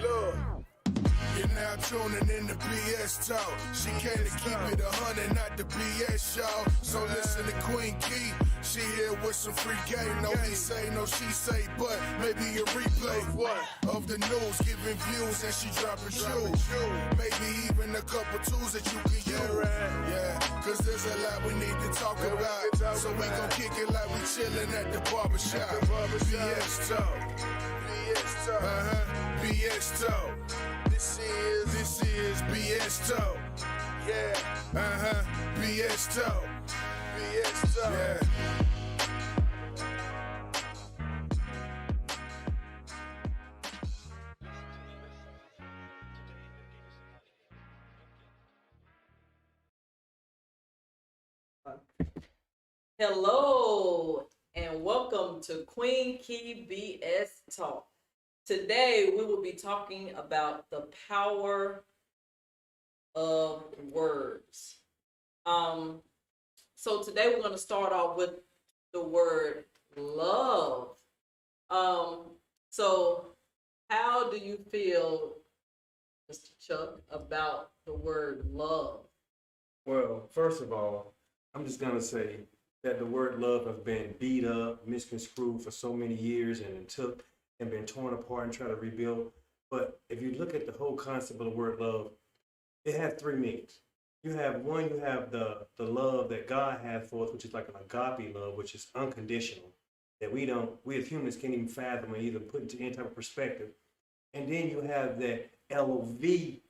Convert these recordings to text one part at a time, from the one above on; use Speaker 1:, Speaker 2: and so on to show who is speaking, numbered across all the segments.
Speaker 1: Look. You're now tuning in to BS Talk. She came to keep it 100, not the BS show. So listen to Queen Key. She here with some free game. No he say, no she say, but maybe a replay of the news, giving views, and she dropping shoes. Maybe even a couple tools that you can use. Yeah, cause there's a lot we need to talk about. So we gon' kick it like we chillin' at the barbershop. BS Talk. BS Talk. BS Talk. This is BS Talk. Yeah. BS Talk. BS Talk. Yeah.
Speaker 2: Hello and welcome to Queen Key BS Talk. Today we will be talking about the power of words. So today we're going to start off with the word love. So how do you feel, Mr. Chuck, about the word love?
Speaker 3: Well, first of all, I'm just going to say that the word love has been beat up, misconstrued for so many years and been torn apart and tried to rebuild. But if you look at the whole concept of the word love, it has three meanings. You have the love that God has for us, which is like an agape love, which is unconditional, that we as humans can't even fathom or either put into any type of perspective. And then you have that LOVE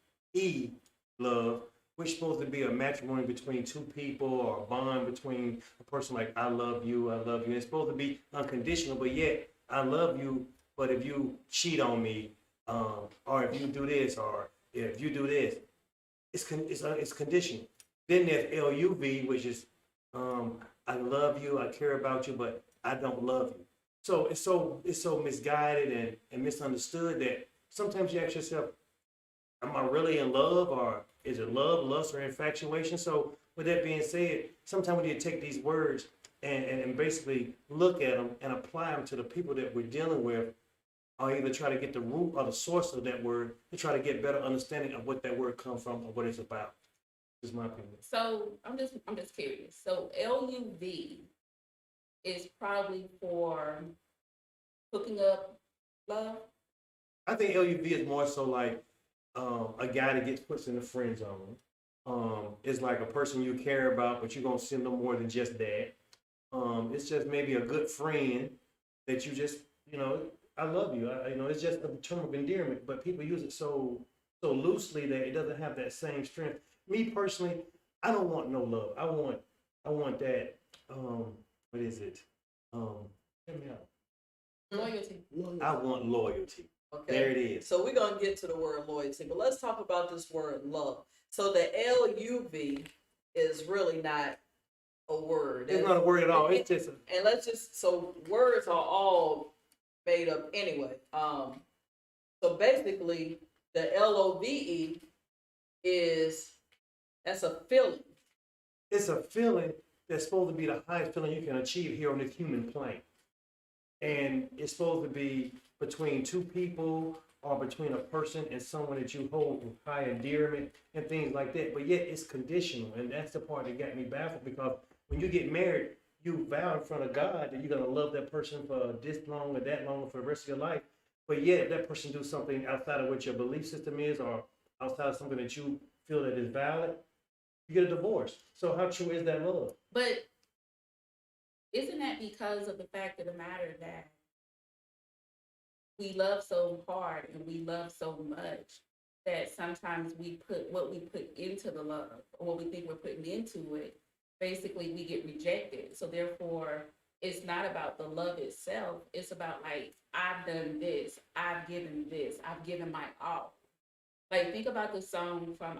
Speaker 3: love, which is supposed to be a matrimony between two people or a bond between a person like I love you. It's supposed to be unconditional, but yet I love you, but if you cheat on me, or if you do this, or if you do this, it's conditional. Then there's LUV, which is I love you, I care about you, but I don't love you. So it's so misguided and misunderstood that sometimes you ask yourself, am I really in love, or is it love, lust, or infatuation? So with that being said, sometimes we need to take these words and basically look at them and apply them to the people that we're dealing with, or either try to get the root or the source of that word to try to get better understanding of what that word comes from or what it's about. Is my opinion.
Speaker 4: So I'm just curious. So LUV is probably for hooking up love.
Speaker 3: I think LUV is more so like a guy that gets put in the friend zone. It's like a person you care about, but you're gonna send them more than just that. It's just maybe a good friend that you just, I love you. It's just a term of endearment, but people use it so loosely that it doesn't have that same strength. Me personally, I don't want no love. I want that. What is it? Hear me out.
Speaker 4: Loyalty.
Speaker 3: I want loyalty.
Speaker 2: Okay.
Speaker 3: There it is.
Speaker 2: So we're going to get to the word loyalty, but let's talk about this word love. So the LUV is really not a word.
Speaker 3: It's not a word at all. It's just
Speaker 2: so words are all made up anyway. So basically the LOVE that's a feeling.
Speaker 3: it's a feeling that's supposed to be the highest feeling you can achieve here on this human plane. And it's supposed to be between two people or between a person and someone that you hold in high endearment and things like that. But yet it's conditional. And that's the part that got me baffled, because when you get married, you vow in front of God that you're going to love that person for this long or that long for the rest of your life. But yet if that person do something outside of what your belief system is, or outside of something that you feel that is valid, you get a divorce. So how true is that love?
Speaker 4: But isn't that because of the fact of the matter that we love so hard and we love so much that sometimes we put what we put into the love, or what we think we're putting into it, basically we get rejected. So therefore, it's not about the love itself. It's about, like, I've done this, I've given my all. Like, think about the song from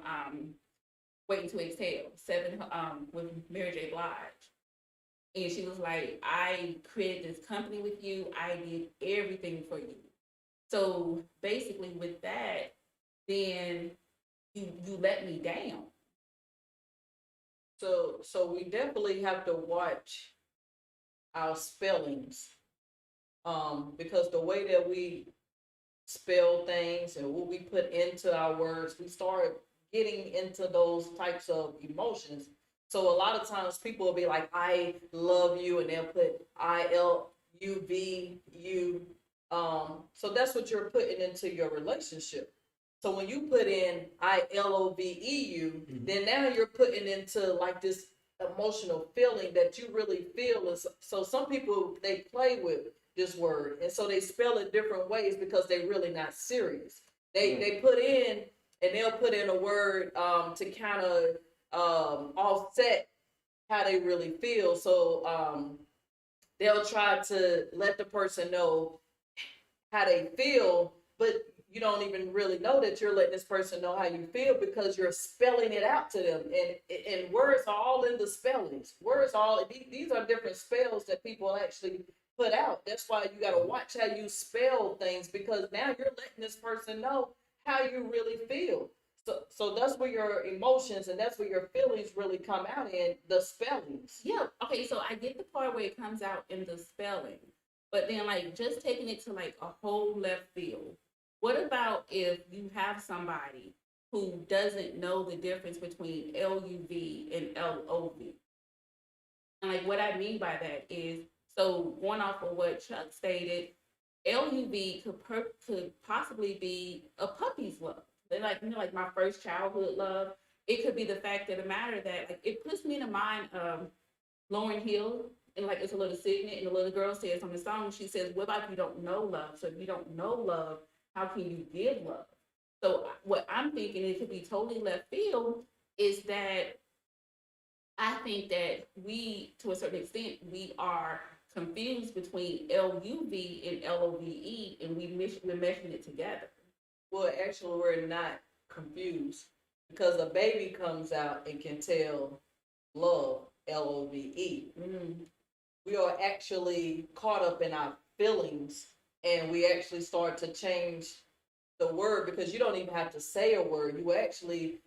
Speaker 4: Waiting to Exhale, with Mary J. Blige. And she was like, I created this company with you, I did everything for you. So basically with that, then you let me down.
Speaker 2: So we definitely have to watch our spellings, because the way that we spell things and what we put into our words, we start getting into those types of emotions. So a lot of times people will be like, I love you, and they'll put ILUVU. So that's what you're putting into your relationship. So when you put in ILOVEU, then now you're putting into like this emotional feeling that you really feel. Is so some people, they play with this word, and so they spell it different ways because they really not serious. They put in, and they'll put in a word to kind of offset how they really feel. So they'll try to let the person know how they feel, but you don't even really know that you're letting this person know how you feel because you're spelling it out to them. And words are all in the spellings. Words all these are different spells that people actually put out. That's why you got to watch how you spell things, because now you're letting this person know how you really feel. So that's where your emotions and that's where your feelings really come out in, the spellings.
Speaker 4: Yeah. Okay. So I get the part where it comes out in the spelling, but then like just taking it to like a whole left field. What about if you have somebody who doesn't know the difference between LUV and LOV? And like what I mean by that is, so going off of what Chuck stated, LUV could possibly be a puppy's love. They're like, like my first childhood love. It could be the fact of the matter that like it puts me in the mind of Lauryn Hill, and like it's a little segment, and the little girl says on the song, she says, "What about if you don't know love? So if you don't know love, how can you give love?" So what I'm thinking, it could be totally left field, is that I think that we, to a certain extent, we are confused between LUV and LOVE, and we're meshing it together.
Speaker 2: Well, actually, we're not confused because a baby comes out and can tell love, LOVE. We are actually caught up in our feelings, and we actually start to change the word because you don't even have to say a word. You actually,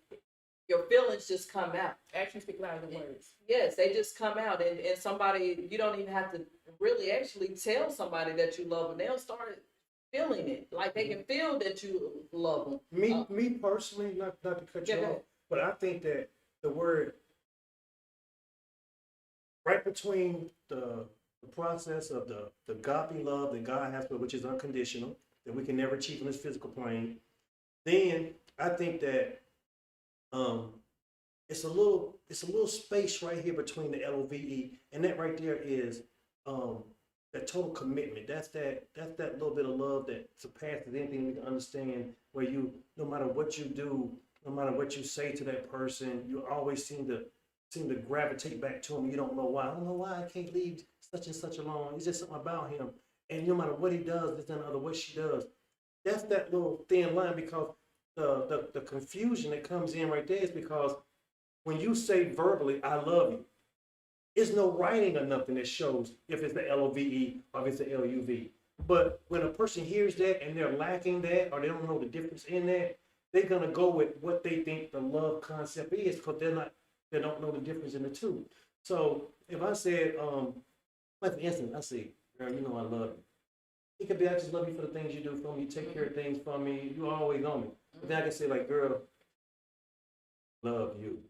Speaker 2: your feelings just come out.
Speaker 4: Actions speak louder than words.
Speaker 2: Yes, they just come out, and somebody, you don't even have to really actually tell somebody that you love them. They'll start feeling it, like they can feel that you love them.
Speaker 3: Me personally, not to cut you off, but I think that the word right between the process of the agape love that God has, which is unconditional, that we can never achieve on this physical plane. Then I think that it's a little space right here between the LOVE, and that right there is that total commitment. That's that little bit of love that surpasses anything we can understand, where you, no matter what you do, no matter what you say to that person, you always seem to gravitate back to him. You don't know why. I don't know why I can't leave such and such alone. It's just something about him. And no matter what he does, there's none other what she does. That's that little thin line, because the confusion that comes in right there is because when you say verbally, I love you, there's no writing or nothing that shows if it's the LOVE or if it's the LUV. But when a person hears that and they're lacking that, or they don't know the difference in that, they're gonna go with what they think the love concept is, because they don't know the difference in the two. So if I said, like for instance, I say, "Girl, you know I love you." It could be, "I just love you for the things you do for me. You take care of things for me. You always on me." But then I can say, like, "Girl, love you."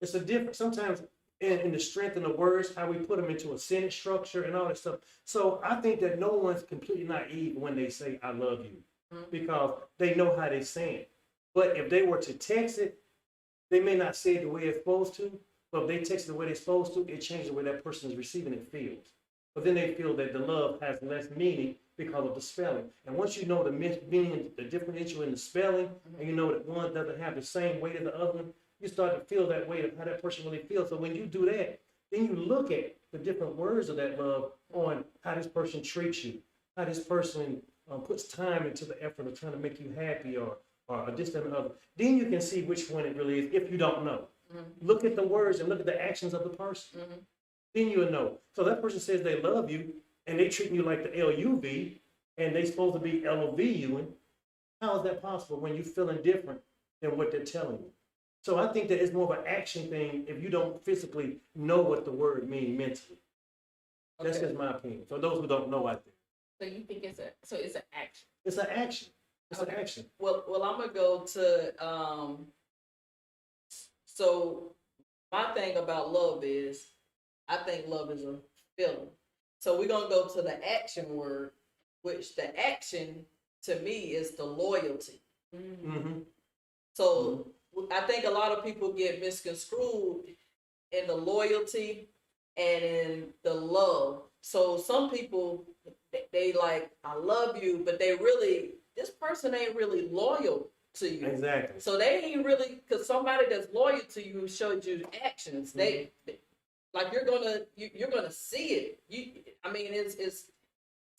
Speaker 3: It's a difference sometimes in the strength in the words, how we put them into a sentence structure and all that stuff. So I think that no one's completely naive when they say "I love you," because they know how they say it. But if they were to text it, they may not say it the way it's supposed to. But if they text it the way they're supposed to, it changes the way that person is receiving it feels. But then they feel that the love has less meaning because of the spelling. And once you know the meaning, the differential in the spelling, and you know that one doesn't have the same weight as the other one, you start to feel that way of how that person really feels. So when you do that, then you look at the different words of that love on how this person treats you, how this person puts time into the effort of trying to make you happy, or this, that, and the other. Then you can see which one it really is if you don't know. Look at the words and look at the actions of the person. Then you'll know. So that person says they love you, and they treating you like the LUV, and they supposed to be LOVUing. How is that possible when you're feeling different than what they're telling you? So I think that it's more of an action thing if you don't physically know what the word means mentally. That's just my opinion. For those who don't know out there.
Speaker 4: So you think it's an action?
Speaker 3: It's an action. It's an
Speaker 4: Okay.
Speaker 3: action.
Speaker 2: Well, I'm gonna go to so my thing about love is I think love is a feeling. So we're gonna go to the action word, which the action to me is the loyalty.
Speaker 3: Mm-hmm.
Speaker 2: So I think a lot of people get misconstrued in the loyalty and in the love. So some people they like I love you, but they really this person ain't really loyal to you.
Speaker 3: Exactly.
Speaker 2: So they ain't really because somebody that's loyal to you showed you actions. They like you're gonna see it. I mean it's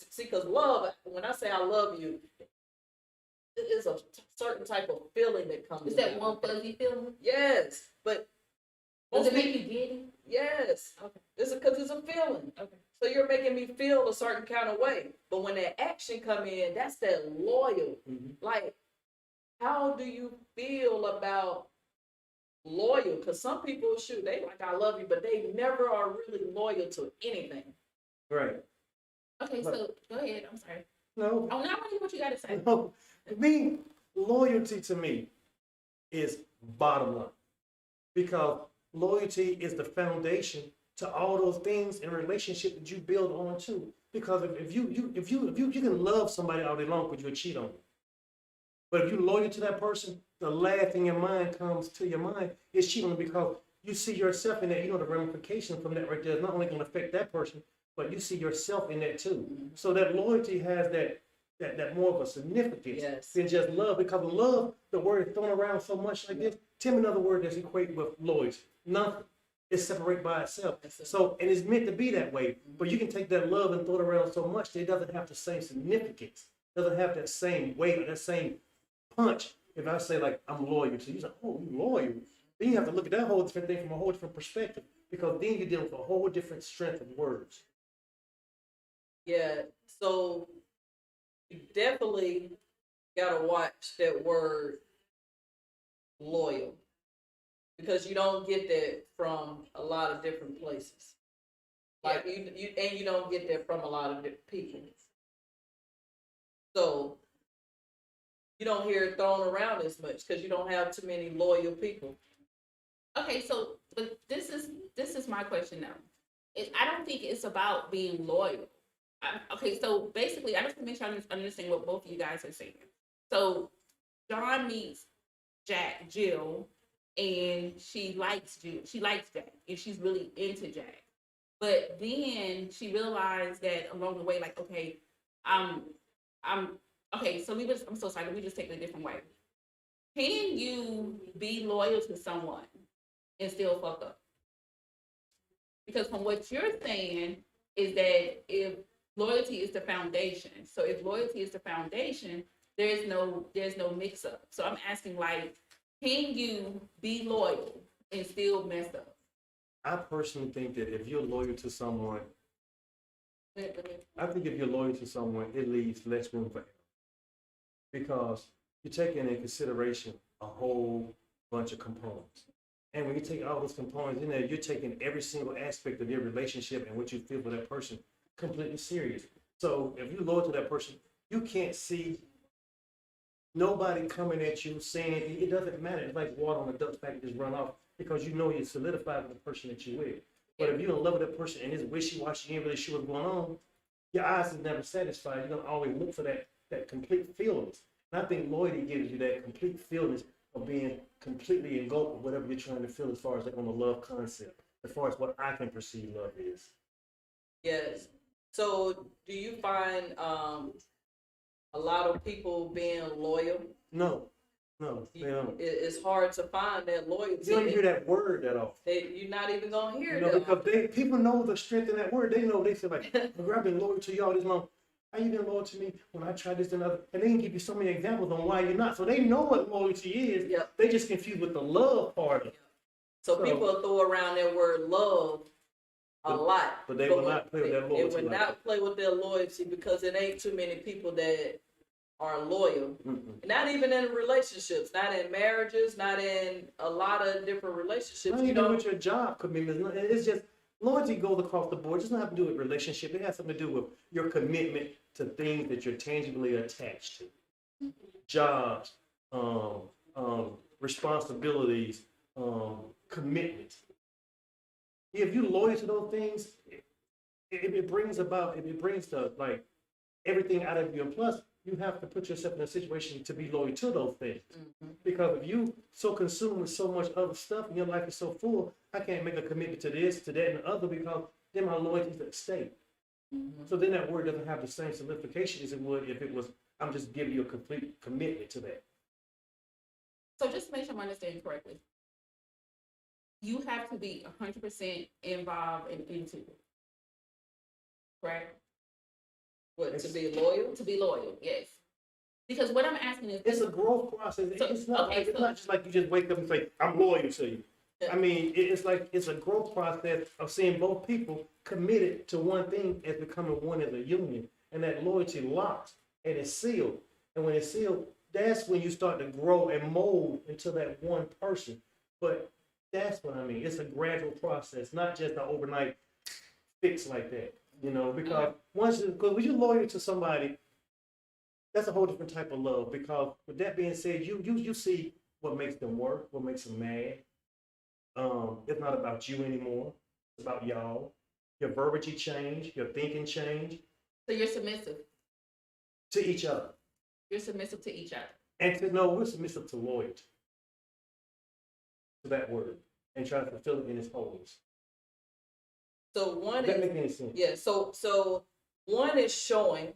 Speaker 2: see because love. When I say I love you, it's a certain type of feeling that comes.
Speaker 4: Is that
Speaker 2: about
Speaker 4: one fuzzy feeling?
Speaker 2: Yes, but
Speaker 4: Does it
Speaker 2: most
Speaker 4: make
Speaker 2: people,
Speaker 4: you giddy?
Speaker 2: yes,
Speaker 4: Okay.
Speaker 2: it's because it's a feeling.
Speaker 4: Okay.
Speaker 2: So you're making me feel a certain kind of way. But when that action come in, that's that loyal.
Speaker 3: Mhm.
Speaker 2: Like, how do you feel about loyal? Because some people, shoot, they like I love you, but they never are really loyal to anything.
Speaker 3: Right.
Speaker 4: Okay,
Speaker 3: But-
Speaker 4: so go ahead. I'm sorry.
Speaker 3: No.
Speaker 4: Oh, now I want to hear what you got to say.
Speaker 3: No. Me, loyalty to me is bottom line. Because loyalty is the foundation to all those things in a relationship that you build on to. Because if you can love somebody all day long, but you'll cheat on them. But if you're loyal to that person, the last thing your mind comes to your mind is cheating on them because you see yourself in that. You know the ramification from that right there is not only going to affect that person, but you see yourself in that too. So that loyalty has that more of a significance
Speaker 2: Yes.
Speaker 3: than just love. Because love, the word is thrown around so much like this. Tell me another word that's equated with loyalty. Nothing. It's separate by itself.
Speaker 2: That's it.
Speaker 3: So, and it's meant to be that way. But you can take that love and throw it around so much that it doesn't have the same significance. Doesn't have that same weight or that same punch. If I say like I'm loyal to you, say, oh, you loyal. Then you have to look at that whole different thing from a whole different perspective. Because then you're dealing with a whole different strength of words.
Speaker 2: Yeah. So you definitely gotta watch that word loyal. Because you don't get that from a lot of different places. Like you don't get that from a lot of different people. So you don't hear it thrown around as much because you don't have too many loyal people.
Speaker 4: Okay, so but this is my question now. I don't think it's about being loyal. Okay, so basically, I just want to make sure I understand what both of you guys are saying. So John meets Jill, and she likes Jack, and she's really into Jack. But then she realized that along the way, like, okay, I'm okay. So I'm so sorry. Let me just take it a different way. Can you be loyal to someone and still fuck up? Because from what you're saying is that if loyalty is the foundation, so if loyalty is the foundation, there's no mix up. So I'm asking, like, can you be loyal and still mess up?
Speaker 3: I personally think that if you're loyal to someone, I think if you're loyal to someone, it leaves less room for error. Because you're taking into consideration a whole bunch of components. And when you take all those components in there, you're taking every single aspect of your relationship and what you feel for that person completely serious. So if you're loyal to that person, you can't see nobody coming at you saying it doesn't matter. It's like water on a duck's back, just run off because you know you're solidified with the person that you're with. But if you're in love with that person and it's wishy-washy, you ain't really sure what's going on, your eyes is never satisfied. You're gonna always look for that complete feelings. And I think loyalty gives you that complete feelings of being completely engulfed with whatever you're trying to feel as far as like on the love concept, as far as what I can perceive love is.
Speaker 2: Yes. So do you find a lot of people being loyal?
Speaker 3: No, they don't.
Speaker 2: It's hard to find that loyalty.
Speaker 3: You don't hear that word that often.
Speaker 2: You're not even gonna hear
Speaker 3: You know,
Speaker 2: that.
Speaker 3: because people know the strength in that word. They know, they feel like, I've been loyal to you all this long. How you been loyal to me when I tried this and other? And they can give you so many examples on why you're not. So they know what loyalty is.
Speaker 2: Yep.
Speaker 3: They just confused with the love part of it.
Speaker 2: So people throw around that word love a lot.
Speaker 3: But they will not play with that loyalty.
Speaker 2: They would
Speaker 3: like
Speaker 2: not play with their loyalty because it ain't too many people that are loyal.
Speaker 3: that.
Speaker 2: Not even in relationships, not in marriages, not in a lot of different relationships.
Speaker 3: Not even with your job commitments. It's just Loyalty goes across the board. It doesn't have to do with relationship. It has something to do with your commitment to things that you're tangibly attached to. Jobs, responsibilities, commitment. If you're loyal to those things, it brings the like everything out of you. And plus, you have to put yourself in a situation to be loyal to those things. Because if you so consumed with so much other stuff and your life is so full, I can't make a commitment to this, to that, and the other because then my loyalty is at stake. So then that word doesn't have the same signification as it would if it was, I'm just giving you a complete commitment to that.
Speaker 4: So just to make sure I'm understanding correctly, you have to be 100% involved and into it, correct?
Speaker 2: What, to be loyal?
Speaker 4: To be loyal, yes. Because what I'm asking is,
Speaker 3: It's a growth process.
Speaker 4: So,
Speaker 3: It's not
Speaker 4: okay,
Speaker 3: like, it's
Speaker 4: so-
Speaker 3: not just like you just wake up and say, I'm loyal to you.
Speaker 2: Yeah.
Speaker 3: I mean, it's like it's a growth process of seeing both people committed to one thing as becoming one as a union, and that loyalty locks and it's sealed. And when it's sealed, that's when you start to grow and mold into that one person. But that's what I mean. It's a gradual process, not just an overnight fix like that. You know, because because when you're loyal to somebody, that's a whole different type of love. Because with that being said, you see what makes them work, what makes them mad. It's not about you anymore. It's about y'all. Your verbiage change, your thinking change
Speaker 4: so you're submissive.
Speaker 3: to each other.
Speaker 4: You're submissive to each other.
Speaker 3: And to know we're submissive to loyalty. To that word. And try to fulfill it in its wholeness.
Speaker 2: So one
Speaker 3: Does that
Speaker 2: is,
Speaker 3: make any sense?
Speaker 2: yeah, so one is showing,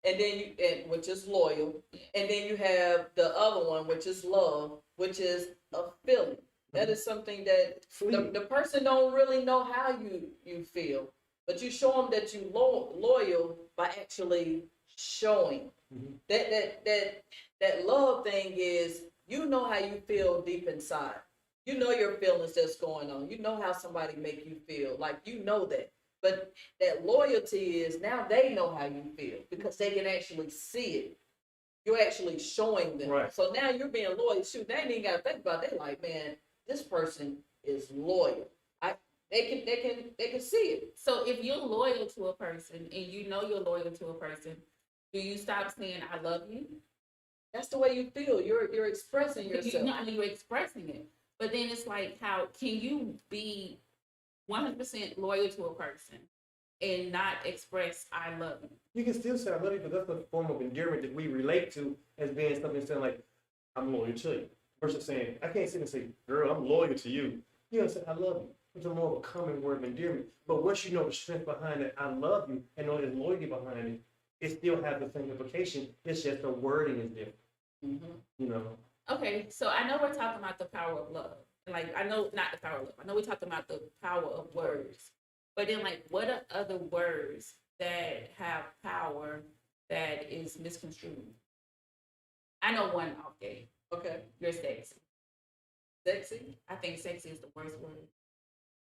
Speaker 2: and then which is loyal, and then you have the other one, which is love, which is a feeling. That is something that the person don't really know how you feel, but you show them that you loyal by actually showing.
Speaker 3: Mhm.
Speaker 2: That love thing is, you know how you feel deep inside. You know your feelings that's going on. You know how somebody make you feel. Like, you know that. But that loyalty is, now they know how you feel because they can actually see it. You're actually showing them.
Speaker 3: Right.
Speaker 2: So now you're being loyal. Shoot, they ain't even got to think about it. They're like, man, this person is loyal. They can see it.
Speaker 4: So if you're loyal to a person and you know you're loyal to a person, do you stop saying I love you?
Speaker 2: That's the way you feel. You're expressing
Speaker 4: You
Speaker 2: yourself.
Speaker 4: know, you're expressing it. But then it's like, how can you be 100% loyal to a person and not express I love you?
Speaker 3: You can still say I love you, but that's a form of endearment that we relate to as being something saying like, I'm loyal to you. Versus saying, I can't sit and say, girl, I'm loyal to you. You gotta say, I love you. It's a more of a common word of endearment. But once you know the strength behind it, I love you, and know there's loyalty behind it, it still has the same implication. It's just the wording is different.
Speaker 2: Mhm.
Speaker 3: You know?
Speaker 4: Okay, so I know we're talking about the power of love. Like, I know, not the power of love. I know we're talking about the power of words. But then, like, what are other words that have power that is misconstrued? I know one off game.
Speaker 2: Okay.
Speaker 4: You're sexy.
Speaker 2: Sexy.
Speaker 4: I think sexy is the worst word.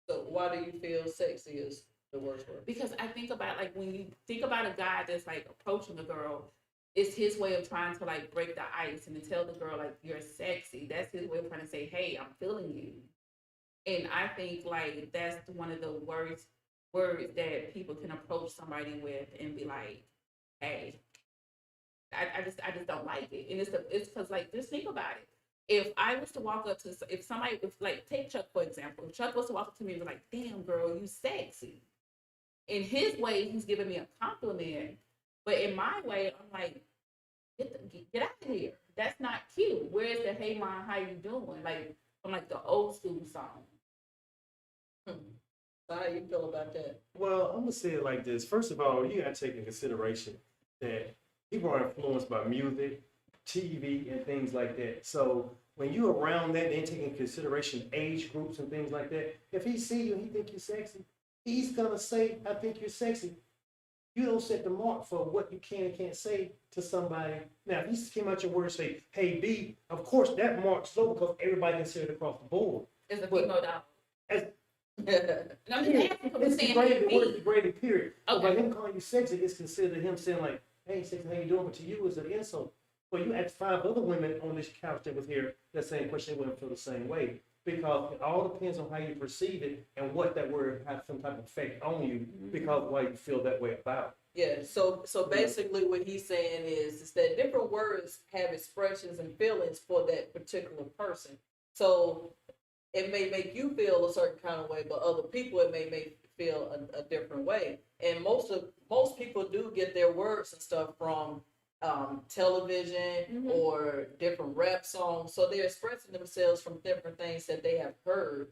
Speaker 2: So why do you feel sexy is the worst word?
Speaker 4: Because I think about, like, when you think about a guy that's like approaching a girl, it's his way of trying to like break the ice and to tell the girl like you're sexy. That's his way of trying to say, hey, I'm feeling you. And I think like that's one of the worst words that people can approach somebody with and be like, hey, I just don't like it. And it's because like, just think about it. If I was to walk up to, if somebody, if like, take Chuck for example, if Chuck was to walk up to me and be like, damn girl, you sexy. In his way, he's giving me a compliment. But in my way, I'm like, get out of here. That's not cute. Where's the hey mom, how you doing? Like from like the old school song.
Speaker 2: So how you feel about that?
Speaker 3: Well, I'm gonna say it like this. First of all, you gotta take in consideration that people are influenced by music, TV, and things like that. So when you're around that, and taking consideration age groups and things like that, if he see you and he think you're sexy, he's gonna say, I think you're sexy. You don't set the mark for what you can and can't say to somebody. Now, if he came out your word and say, hey, B, of course that marks low because everybody can say it across the board.
Speaker 4: It's a
Speaker 3: But-
Speaker 4: female dog.
Speaker 3: As,
Speaker 4: And I'm just asking because
Speaker 3: it's
Speaker 4: I'm saying
Speaker 3: degraded, the word is
Speaker 4: me.
Speaker 3: degraded, period. So by
Speaker 4: Okay.
Speaker 3: him calling you sexy, it's considered him saying like, hey, sexy, how you doing? But to you, it's an insult. Well, you asked 5 other women on this couch that was here that same question, they wouldn't feel the same way. because it all depends on how you perceive it and what that word has some type of effect on you because of why you feel that way about
Speaker 2: Yeah, so basically what he's saying is that different words have expressions and feelings for that particular person. So it may make you feel a certain kind of way, but other people it may make feel a different way. And most people do get their words and stuff from television or different rap songs. So they're expressing themselves from different things that they have heard.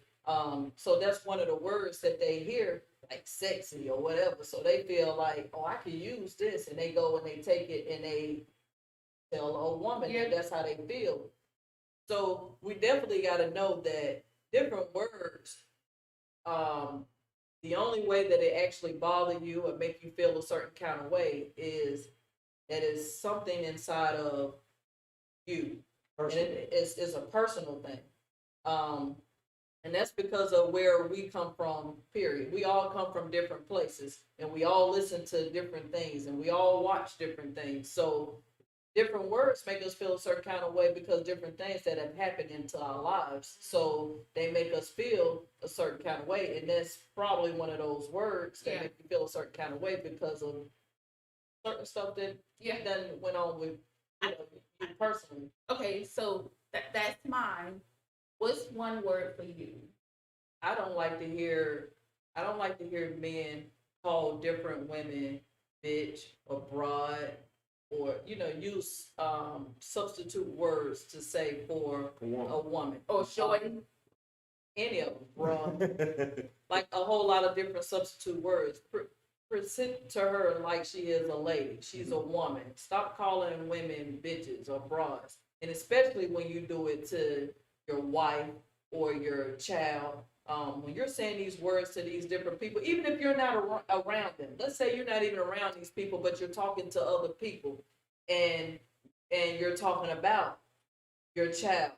Speaker 2: So that's one of the words that they hear, like sexy or whatever. So they feel like, oh, I can use this, and they go and they take it and they tell a woman that that's how they feel. So we definitely got to know that different words, the only way that it actually bother you or make you feel a certain kind of way is that it's something inside of you. And it's a personal thing. And that's because of where we come from, period. We all come from different places, and we all listen to different things, and we all watch different things. So different words make us feel a certain kind of way because different things that have happened into our lives. So they make us feel a certain kind of way. And that's probably one of those words that make you feel a certain kind of way because of certain stuff that done went on with you personally.
Speaker 4: Okay, so that's mine. What's one word for you?
Speaker 2: I don't like to hear men call different women bitch or broad, or use substitute words to say for a woman
Speaker 4: or shorty.
Speaker 2: Any of them, broad, like a whole lot of different substitute words. Present to her like she is a lady. She's a woman. Stop calling women bitches or broads, and especially when you do it to your wife or your child. When you're saying these words to these different people, even if you're not around them, let's say you're not even around these people, but you're talking to other people, and you're talking about your child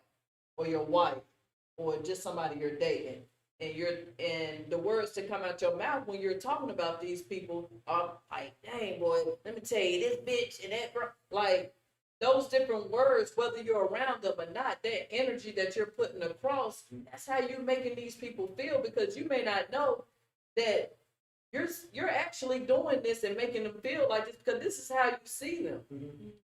Speaker 2: or your wife or just somebody you're dating, and the words that come out your mouth when you're talking about these people are like, dang boy, let me tell you, this bitch and that, like those different words, whether you're around them or not, that energy that you're putting across, that's how you're making these people feel, because you may not know that you're actually doing this and making them feel like this because this is how you see them.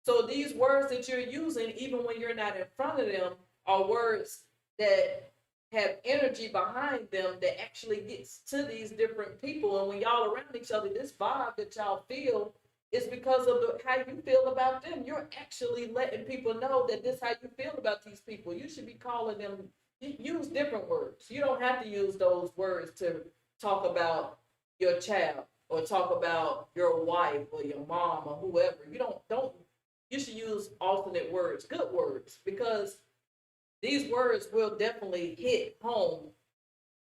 Speaker 2: So these words that you're using, even when you're not in front of them, are words that have energy behind them that actually gets to these different people. And when y'all around each other, this vibe that y'all feel is because of how you feel about them. You're actually letting people know that this is how you feel about these people. You should be calling them, use different words. You don't have to use those words to talk about your child or talk about your wife or your mom or whoever. You should use alternate words, good words, because these words will definitely hit home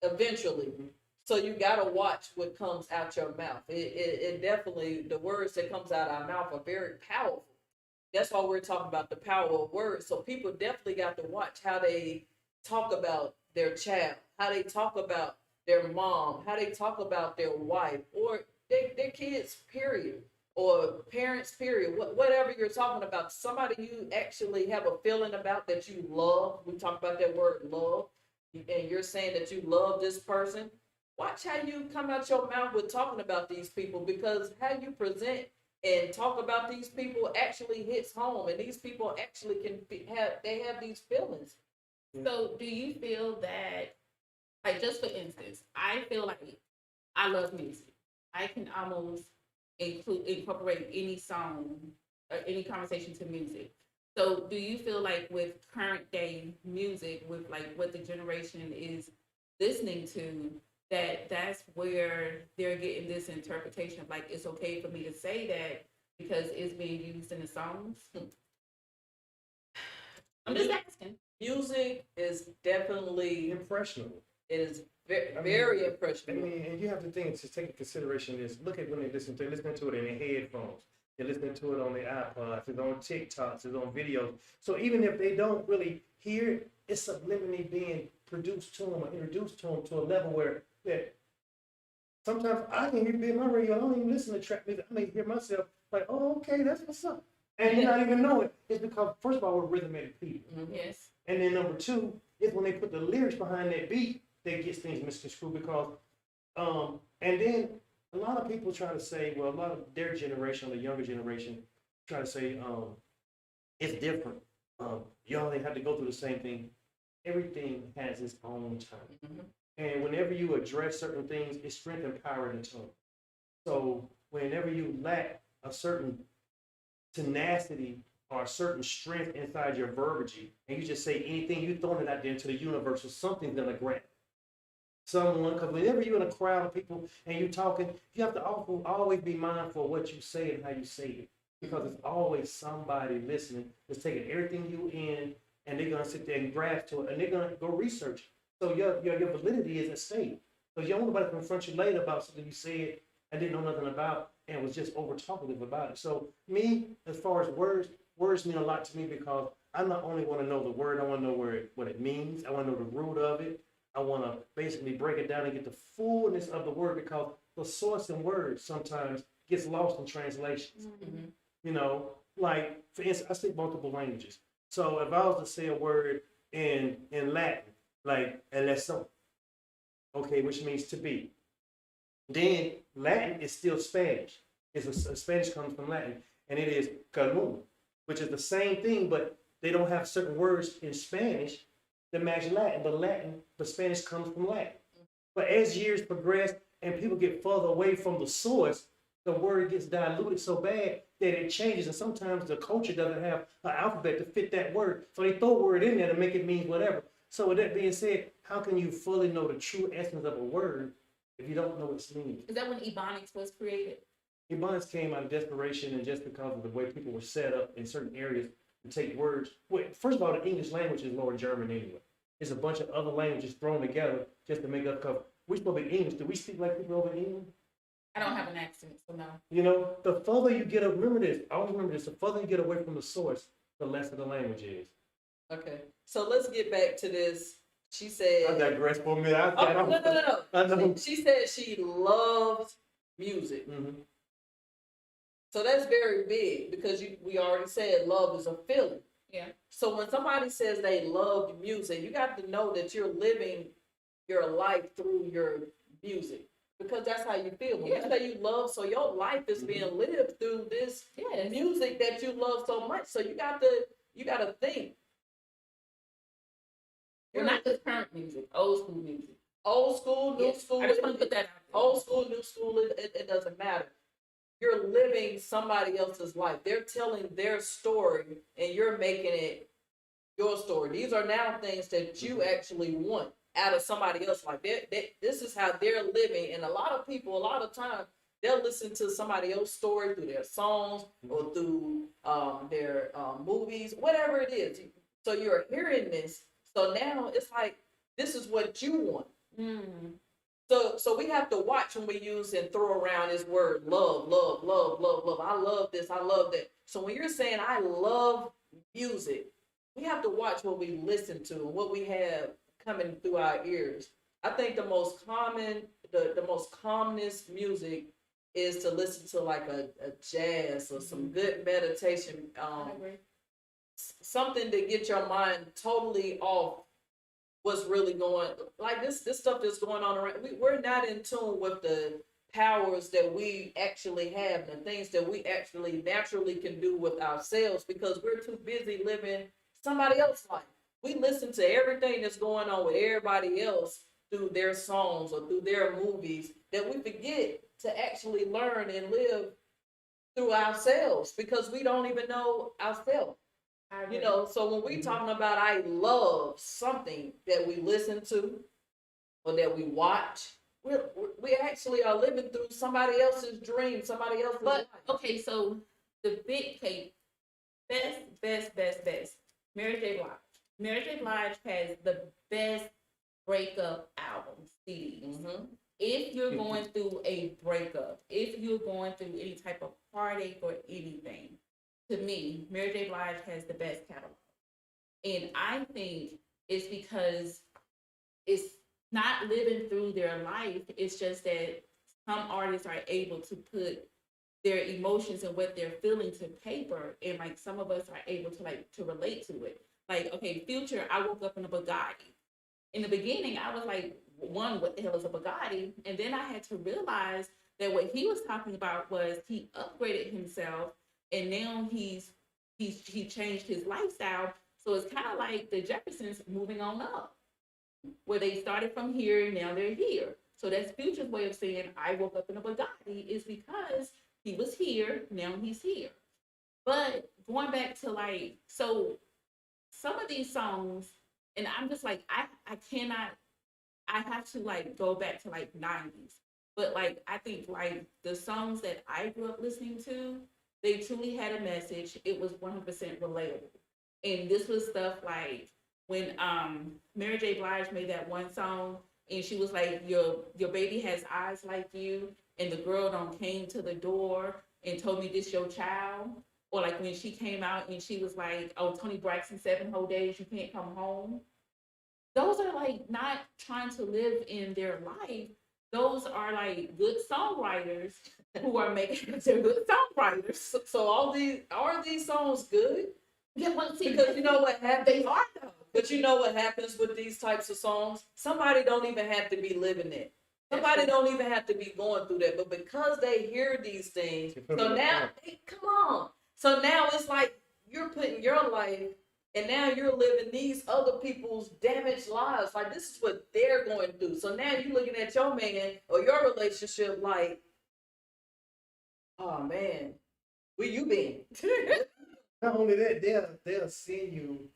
Speaker 2: eventually. So you gotta watch what comes out your mouth. It definitely, the words that comes out our mouth are very powerful. That's why we're talking about the power of words. So people definitely got to watch how they talk about their child, how they talk about their mom, how they talk about their wife, or their kids, period, or parents, period. Whatever you're talking about, somebody you actually have a feeling about that you love. We talk about that word love, and you're saying that you love this person. Watch how you come out your mouth with talking about these people, because how you present and talk about these people actually hits home, and these people actually have these feelings.
Speaker 4: So do you feel that, like, just for instance, I feel like I love music. I can almost incorporate any song or any conversation to music. So do you feel like with current day music, with like what the generation is listening to, that's where they're getting this interpretation of like, it's okay for me to say that because it's being used in the songs? I'm just asking.
Speaker 2: Music is definitely
Speaker 3: impressionable.
Speaker 2: It is very impressionable.
Speaker 3: I mean, and you have to think, to take into consideration is, look at when they listen to it in their headphones. They're listening to it on their iPods, it's on TikToks, it's on videos. So even if they don't really hear it, it's subliminally being produced to them or introduced to them to a level where sometimes I can hear my radio, I don't even listen to trap music. I may hear myself like, oh, okay, that's what's up. And you not even know it. It's because, first of all, we're rhythmic people.
Speaker 4: Yes.
Speaker 3: And then number two, It's when they put the lyrics behind that beat that gets things misconstrued because, and then a lot of people try to say, well, a lot of their generation, the younger generation, try to say, it's different. Y'all they have to go through the same thing. Everything has its own time.
Speaker 2: Mhm.
Speaker 3: And whenever you address certain things, it's strength and power in the tongue. So whenever you lack a certain tenacity or a certain strength inside your verbiage, and you just say anything, you throwing it out there into the universe, or something's gonna grab someone. Because whenever you're in a crowd of people and you're talking, you have to always be mindful of what you say and how you say it, because it's always somebody listening that's taking everything you in, and they're gonna sit there and grasp to it, and they're gonna go research. So your validity is at stake. So you don't want nobody to confront you later about something you said and didn't know nothing about and was just over talkative about it. So me, as far as words mean a lot to me because I not only want to know the word, I want to know what it means. I want to know the root of it. I want to basically break it down and get the fullness of the word because the source in words sometimes gets lost in translations.
Speaker 2: Mhm.
Speaker 3: You know, like for instance, I speak multiple languages. So if I was to say a word in Latin, like eleison, okay, which means to be, then Latin is still Spanish. Spanish comes from Latin, and it is calum, which is the same thing, but they don't have certain words in Spanish that match Latin. But Spanish comes from Latin. But as years progress and people get further away from the source, the word gets diluted so bad that it changes. And sometimes the culture doesn't have an alphabet to fit that word. So they throw a word in there to make it mean whatever. So with that being said, how can you fully know the true essence of a word if you don't know its meaning?
Speaker 4: Is that when Ebonics was created?
Speaker 3: Ebonics came out of desperation and just because of the way people were set up in certain areas to take words. Well, first of all, the English language is more German anyway. It's a bunch of other languages thrown together just to make up cover. We're supposed to be English. Do we speak like people over in England?
Speaker 4: I don't have an accent, so no.
Speaker 3: You know, the further you get, remember this, always remember this, the further you get away from the source, the less of the language is.
Speaker 2: Okay, so let's get back to this. She said,
Speaker 3: I digress for a minute.
Speaker 2: no.
Speaker 3: I know.
Speaker 2: She said she loves music.
Speaker 3: Mm-hmm.
Speaker 2: So that's very big because we already said love is a feeling.
Speaker 4: Yeah.
Speaker 2: So when somebody says they love music, you got to know that you're living your life through your music because that's how you feel. When
Speaker 4: Yeah.
Speaker 2: you say you love, so your life is being lived through this
Speaker 4: Yes.
Speaker 2: music that you love so much. So you got to think.
Speaker 4: Well, not the current music, old school music.
Speaker 2: Old school, new
Speaker 4: Yes.
Speaker 2: school.
Speaker 4: I just want to put that out there.
Speaker 2: Old school, new school, it doesn't matter. You're living somebody else's life. They're telling their story and you're making it your story. These are now things that you actually want out of somebody else's life. This is how they're living. And a lot of people, a lot of times, they'll listen to somebody else's story through their songs or through their movies, whatever it is. So you're hearing this. So now it's like, this is what you want.
Speaker 4: Mm.
Speaker 2: So we have to watch when we use and throw around this word love, love, love, love, love. I love this, I love that. So when you're saying I love music, we have to watch what we listen to and what we have coming through our ears. I think the most common, the most calmness music is to listen to like a jazz or some good meditation,
Speaker 4: I agree.
Speaker 2: something to get your mind totally off what's really going, like this stuff that's going on around. We're not in tune with the powers that we actually have and the things that we actually naturally can do with ourselves because we're too busy living somebody else's life. We listen to everything that's going on with everybody else through their songs or through their movies that we forget to actually learn and live through ourselves because we don't even know ourselves.
Speaker 4: I agree.
Speaker 2: You know, so when we talking about I love something that we listen to or that we watch, we actually are living through somebody else's dream, somebody else's life.
Speaker 4: But okay, so the big cake, best. Mary J. Blige. Mary J. Blige has the best breakup albums, CDs.
Speaker 2: Mm-hmm.
Speaker 4: If you're going through a breakup, if you're going through any type of heartache or anything, to me, Mary J. Blige has the best catalog. And I think it's because it's not living through their life. It's just that some artists are able to put their emotions and what they're feeling to paper. And like some of us are able to to relate to it. Like, okay, Future, I woke up in a Bugatti. In the beginning, I was like, one, what the hell is a Bugatti? And then I had to realize that what he was talking about was he upgraded himself, and now he changed his lifestyle. So it's kind of like the Jeffersons moving on up, where they started from here and now they're here. So that's Future's way of saying I woke up in a Bugatti is because he was here, now he's here. But going back to like, so some of these songs, and I'm just like, I cannot, I have to like go back to like 90s. But like, I think like the songs that I grew up listening to, they truly had a message. It was 100% relatable. And this was stuff like when Mary J. Blige made that one song, and she was like, your baby has eyes like you, and the girl don't came to the door and told me this your child. Or like when she came out and she was like, oh, Tony Braxton, 7 whole days, you can't come home. Those are like not trying to live in their life. Those are like good songwriters who are making they're good songwriters.
Speaker 2: So are these songs good?
Speaker 4: Yeah, but see,
Speaker 2: Because you know what happens?
Speaker 4: they are though.
Speaker 2: But you know what happens with these types of songs? Somebody don't even have to be living it. Somebody don't even have to be going through that. But because they hear these things, so now, hey, come on. So now it's like you're putting your life, and now you're living these other people's damaged lives. Like this is what they're going through. So now you're looking at your man or your relationship like, oh man, where you been?
Speaker 3: Not only that, they'll send you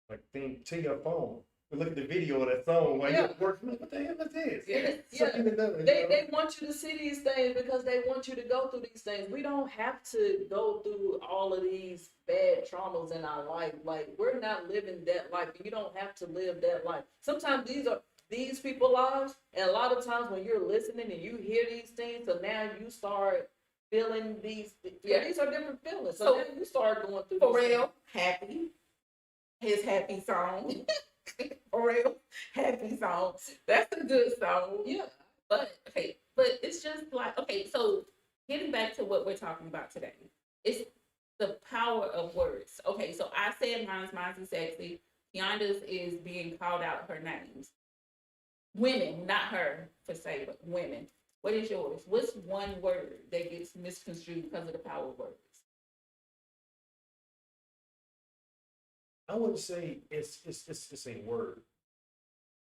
Speaker 3: like thing to your phone. You look at the video of that song while you're working. Like, what the hell is this?
Speaker 2: They want you to see these things because they want you to go through these things. We don't have to go through all of these bad traumas in our life. Like we're not living that life. You don't have to live that life. Sometimes these people's lives, and a lot of times when you're listening and you hear these things, so now you start feeling these. Yeah, these are different feelings. So now you start going through.
Speaker 4: Pharrell, Happy, his Happy song. Pharrell, Happy song. That's a good song.
Speaker 2: Yeah.
Speaker 4: But it's just like, okay, so getting back to what we're talking about today, it's the power of words. Okay, so I said mine's is sexy. Keonda's is being called out her names. Women, not her per se, but women. What is yours? What's one word that gets misconstrued because of the power of words?
Speaker 3: I wouldn't say it's a word.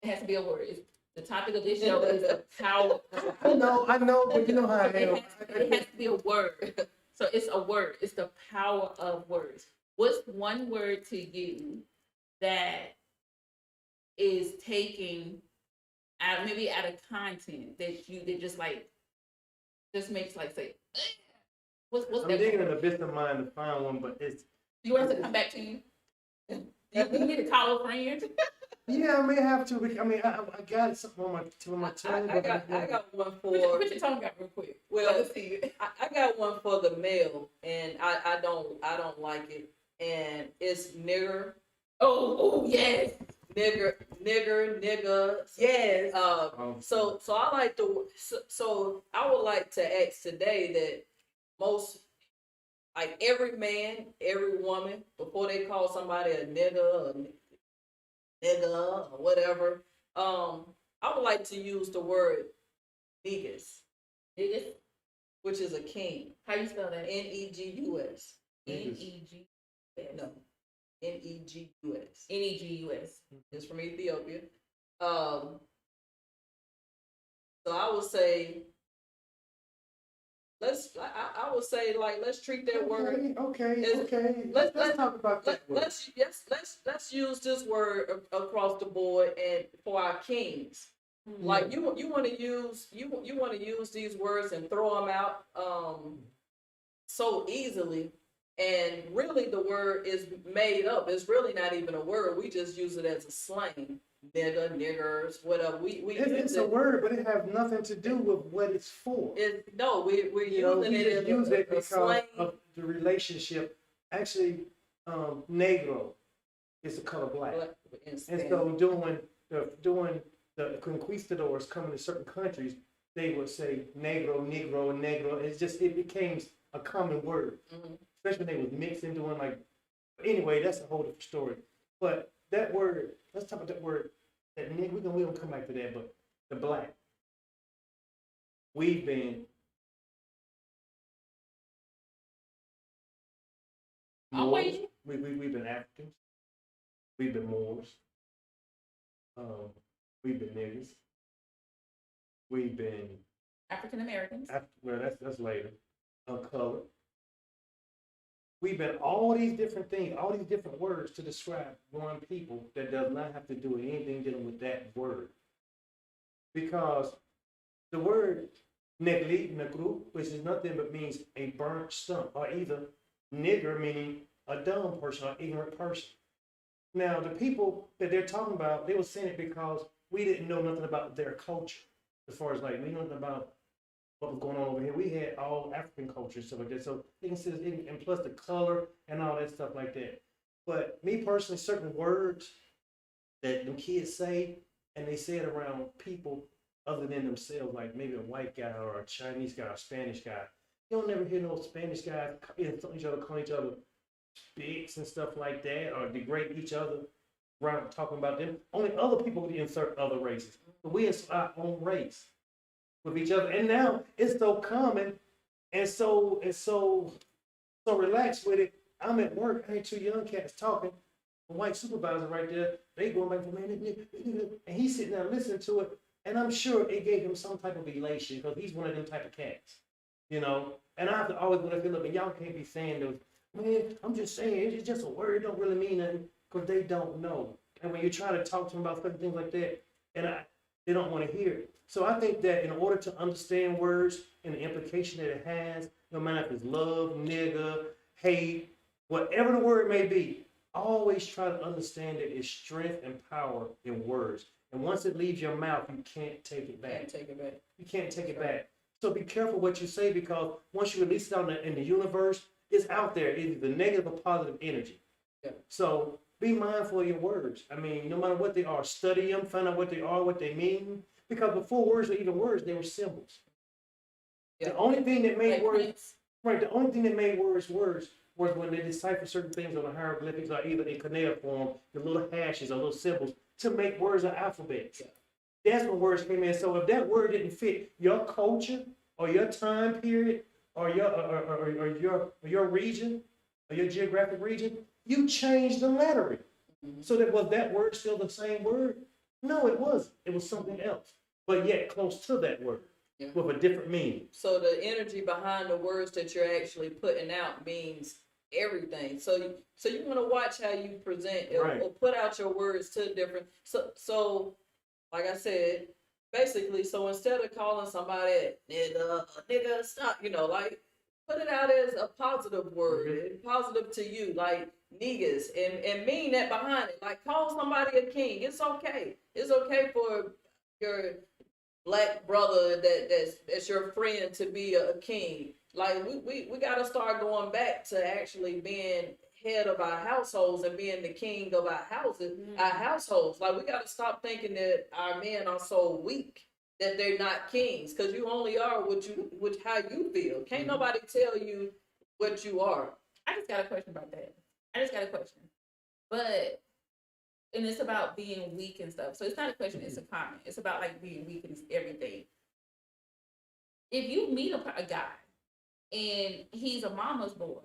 Speaker 4: It has to be a word. It's, the topic of this show is the power.
Speaker 3: I know, but you know how I am.
Speaker 4: It has to be a word. So it's a word. It's the power of words. What's one word to you that is taking out maybe out of content that just like just makes like say what's
Speaker 3: I'm
Speaker 4: that
Speaker 3: digging
Speaker 4: word?
Speaker 3: in the best of mine to find one, but it's.
Speaker 4: You want us to come back to you? You need to call a friend.
Speaker 3: Yeah, I may have to. I mean, I got something on my tongue.
Speaker 2: I got one for.
Speaker 4: Put your tongue out real quick.
Speaker 2: Well,
Speaker 4: Let us see it.
Speaker 2: I got one for the male, and I don't like it, and it's nigger.
Speaker 4: Oh yes.
Speaker 2: Nigger,
Speaker 4: Yes.
Speaker 2: So I like so I would like to ask today that most, like every man, every woman, before they call somebody a nigga or whatever, I would like to use the word niggas,
Speaker 4: Niggas.
Speaker 2: which is a king.
Speaker 4: How you spell that?
Speaker 2: Negus.
Speaker 4: Negus.
Speaker 2: No, Negus.
Speaker 4: Negus.
Speaker 2: It's from Ethiopia. So I would say, I would say like let's treat that word.
Speaker 3: Okay.
Speaker 2: Let's
Speaker 3: talk about that word.
Speaker 2: Let's use this word across the board and for our kings. Like you want to use these words and throw them out so easily, and really the word is made up. It's really not even a word. We just use it as a slang. Nigga, niggers, whatever.
Speaker 3: It's a word, but it has nothing to do with what it's for.
Speaker 2: We're using it as
Speaker 3: use it
Speaker 2: a
Speaker 3: because
Speaker 2: slang.
Speaker 3: of the relationship. Actually, negro is the color black, and so during the conquistadors coming to certain countries, they would say negro. It became a common word. especially when they was mixing, doing like. Anyway, that's a whole different story. But that word, let's talk about that word. That nigga, we gonna come back to that, but the black. We've been
Speaker 4: I'm
Speaker 3: Moors.
Speaker 4: waiting.
Speaker 3: We've been Africans. We've been Moors. We've been niggas. We've been
Speaker 4: African Americans.
Speaker 3: well, that's later. Colored. We've been all these different things, all these different words to describe one people that does not have to do with anything dealing with that word. Because the word negli, negru, which is nothing but means a burnt stump, or either nigger meaning a dumb person or ignorant person. Now, the people that they're talking about, they were saying it because we didn't know nothing about their culture. As far as like, we know nothing about what was going on over here. We had all African culture and stuff like that. So they can see this, and plus the color and all that stuff like that. But me personally, certain words that the kids say, and they say it around people other than themselves, like maybe a white guy or a Chinese guy or a Spanish guy. You don't never hear no Spanish guys insult each other, calling each other spics and stuff like that, or degrade each other around talking about them. Only other people would insert other races. But we insert our own race with each other. And now it's so common and so relaxed with it. I'm at work, I ain't two young cats talking. A white supervisor right there, they going back for man, and he's sitting there listening to it, and I'm sure it gave him some type of elation because he's one of them type of cats, you know. And I have to always want to feel up, and y'all can't be saying those, man, I'm just saying, it's just a word, it don't really mean nothing, because they don't know. And when you try to talk to them about certain things like that, they don't want to hear it. So I think that in order to understand words and the implication that it has, no matter if it's love, nigga, hate, whatever the word may be, always try to understand that it's strength and power in words. And once it leaves your mouth, you can't take it back.
Speaker 2: Can't take it back.
Speaker 3: You can't take it back. So be careful what you say, because once you release it out in the universe, it's out there, either negative or positive energy.
Speaker 2: Yeah.
Speaker 3: So be mindful of your words. I mean, no matter what they are, study them, find out what they are, what they mean. Because before words were even words, they were symbols.
Speaker 2: Yeah.
Speaker 3: The only thing that made
Speaker 4: Like
Speaker 3: words,
Speaker 4: Prince.
Speaker 3: right, the only thing that made words was when they decipher certain things on the hieroglyphics, or either in cuneiform, the little hashes or little symbols to make words or alphabets.
Speaker 2: Yeah.
Speaker 3: That's when words came in. So if that word didn't fit your culture or your time period or your region or your geographic region, you changed the lettering.
Speaker 2: Mhm.
Speaker 3: So that was that word still the same word? No, it wasn't. It was something else, but yet close to that word.
Speaker 2: Yeah.
Speaker 3: With a different meaning.
Speaker 2: So the energy behind the words that you're actually putting out means everything. So you want to watch how you present
Speaker 3: Right.
Speaker 2: or put out your words to different. So like I said, basically, so instead of calling somebody nigga, stop, like put it out as a positive word, positive to you, like niggas, and mean that behind it. Like call somebody a king. It's okay. It's okay for your black brother that's your friend to be a king. Like we gotta start going back to actually being head of our households and being the king of our households. Like we gotta stop thinking that our men are so weak that they're not kings, because you only are what how you feel. Can't nobody tell you what you are.
Speaker 4: I just got a question about that. But, and it's about being weak and stuff. So it's not a question, it's a comment. It's about like being weak and everything. If you meet a guy and he's a mama's boy,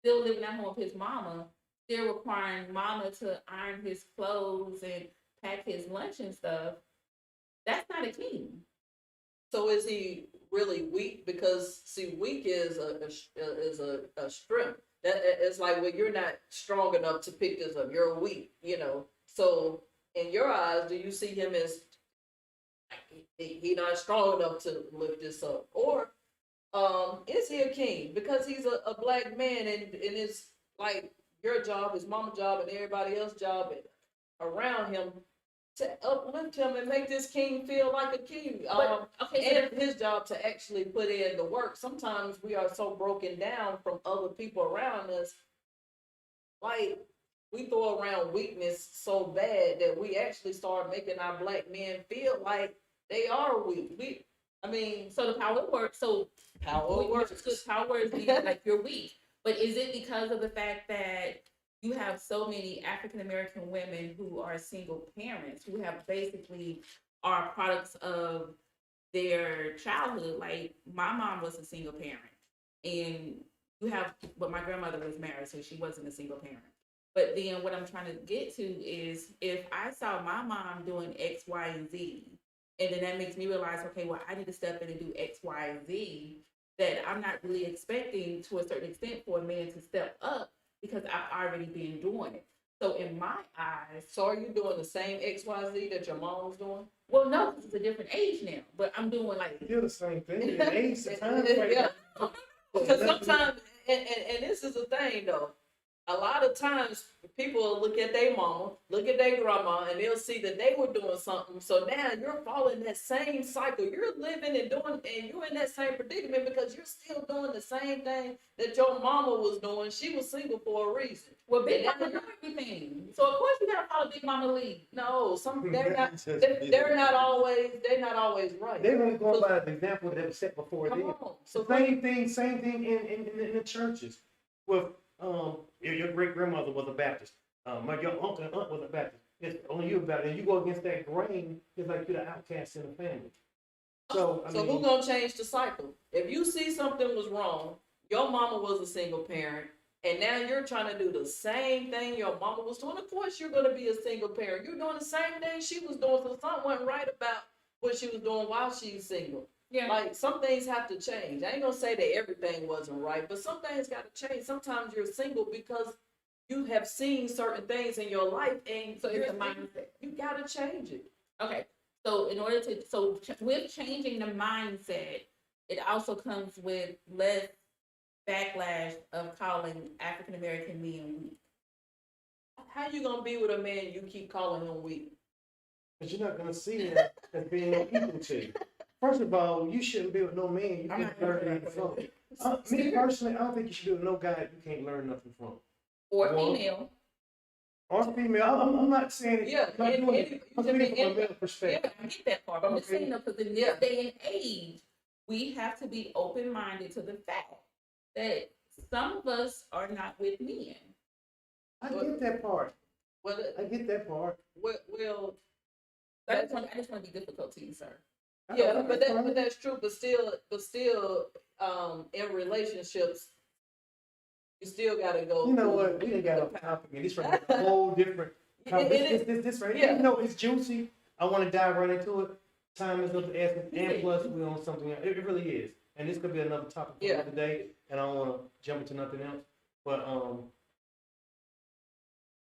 Speaker 4: still living at home with his mama, still requiring mama to iron his clothes and pack his lunch and stuff, that's not a king.
Speaker 2: So is he really weak? Because see, weak is a strength. That it's like, well, you're not strong enough to pick this up. You're weak, So in your eyes, do you see him as he not strong enough to lift this up, or is he a king because he's a black man and it's like your job, his mama's job, and everybody else's job around him to uplift him and make this king feel like a king. And his job to actually put in the work. Sometimes we are so broken down from other people around us, like we throw around weakness so bad that we actually start making our black men feel like they are weak.
Speaker 4: So the power works. So
Speaker 2: Power works.
Speaker 4: Power is being like you're weak. But is it because of the fact that you have so many African American women who are single parents who have basically are products of their childhood? Like my mom was a single parent, and but my grandmother was married, so she wasn't a single parent. But then what I'm trying to get to is if I saw my mom doing X, Y, and Z, and then that makes me realize, okay, well, I need to step in and do X, Y, and Z, that I'm not really expecting to a certain extent for a man to step up because I've already been doing it. So in my eyes,
Speaker 2: So are you doing the same XYZ that your mom was doing?
Speaker 4: well, no, 'cause it's a different age now, but I'm doing like,
Speaker 3: Still the same thing. The age, the time frame.
Speaker 2: Yeah. Because sometimes, and this is the thing though, a lot of times people will look at their mama, look at their grandma, and they'll see that they were doing something. So now you're following that same cycle. You're living and doing, and you're in that same predicament because you're still doing the same thing that your mama was doing. She was single for a reason.
Speaker 4: well, Big
Speaker 2: And
Speaker 4: Mama do everything. So of course you gotta follow Big Mama lead.
Speaker 2: No, they're not always right.
Speaker 3: They're only going by the example that was set before
Speaker 2: Come
Speaker 3: them.
Speaker 2: on. So
Speaker 3: Same thing in the churches. With your great grandmother was a Baptist. Your uncle and aunt was a Baptist. It's only you about it. And you go against that grain, it's like you're the outcast in the family. So I mean,
Speaker 2: who gonna change the cycle? If you see something was wrong, your mama was a single parent, and now you're trying to do the same thing your mama was doing. Of course, you're gonna be a single parent. You're doing the same thing she was doing, so something wasn't right about what she was doing while she's single.
Speaker 4: Yeah.
Speaker 2: Like some things have to change. I ain't gonna say that everything wasn't right, but some things got to change. Sometimes you're single because you have seen certain things in your life, and
Speaker 4: So it's
Speaker 2: you're
Speaker 4: a mindset.
Speaker 2: You gotta change it.
Speaker 4: Okay. So in order to, with changing the mindset, it also comes with less backlash of calling African American men weak.
Speaker 2: How you gonna be with a man you keep calling him weak?
Speaker 3: because you're not gonna see him as being equal to you. First of all, you shouldn't be with no man you can't learn nothing from. Me personally, I don't think you should be with no guy you can't learn nothing from.
Speaker 4: Or
Speaker 3: Well,
Speaker 4: female.
Speaker 3: Or female. I'm not saying it.
Speaker 2: Yeah,
Speaker 3: I'm not doing it. I'm
Speaker 2: you
Speaker 3: saying
Speaker 2: just
Speaker 3: it from a
Speaker 2: mean-
Speaker 3: male perspective.
Speaker 4: Yeah, I get that part. But I'm just
Speaker 3: Okay.
Speaker 4: saying, though, because in
Speaker 2: Yeah.
Speaker 4: this day and age, we have to be open minded to the fact that some of us are not with men.
Speaker 3: I get that part.
Speaker 2: Well,
Speaker 3: I get that part.
Speaker 2: well,
Speaker 4: I just want to be difficult to you, sir.
Speaker 2: yeah,
Speaker 3: That's fine.
Speaker 2: but that's true. But still, in relationships, you still gotta go.
Speaker 3: You know
Speaker 2: through
Speaker 3: what? We didn't got off
Speaker 2: the-
Speaker 3: topic, and this from a whole different.
Speaker 2: It- it is-
Speaker 3: This right
Speaker 2: yeah.
Speaker 3: here. You know, it's juicy. I want to dive right into it. Time is up to ask, and plus we're on something else. It really is, and this could be another topic for
Speaker 2: Yeah.
Speaker 3: another day. And I don't want to jump into nothing else. But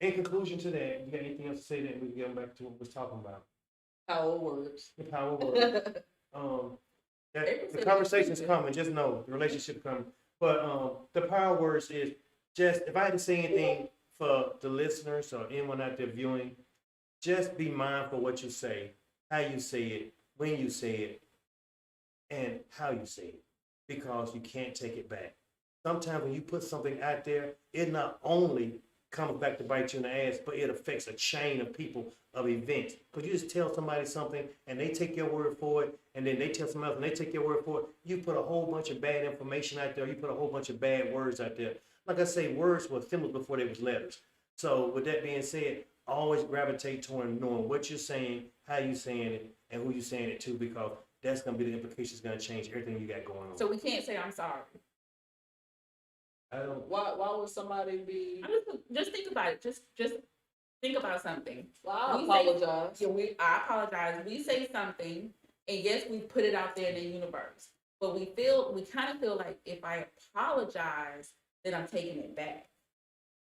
Speaker 3: in conclusion to that, you got anything else to say that we can get back to what we was talking about?
Speaker 2: Power words.
Speaker 3: The power of words. The conversation's coming. Just know the relationship coming. But the power words is just if I had to say anything for the listeners or anyone out there viewing, just be mindful what you say, how you say it, when you say it, and how you say it, because you can't take it back. Sometimes when you put something out there, it not only comes back to bite you in the ass, but it affects a chain of people, of events. Because you just tell somebody something and they take your word for it, and then they tell somebody else and they take your word for it. You put a whole bunch of bad information out there. You put a whole bunch of bad words out there. Like I say, words were symbols before they was letters. So with that being said, always gravitate toward knowing what you're saying, how you saying it, and who you're saying it to, because that's going to be the implications going to change everything you got going on.
Speaker 4: So we can't say I'm sorry.
Speaker 3: I don't.
Speaker 2: Why would somebody be?
Speaker 4: Just think about it. Just think about something.
Speaker 2: Well, I
Speaker 4: We say-
Speaker 2: apologize.
Speaker 4: Yeah, I apologize. We say something, and yes, we put it out there in the universe. But we kind of feel like if I apologize, then I'm taking it back.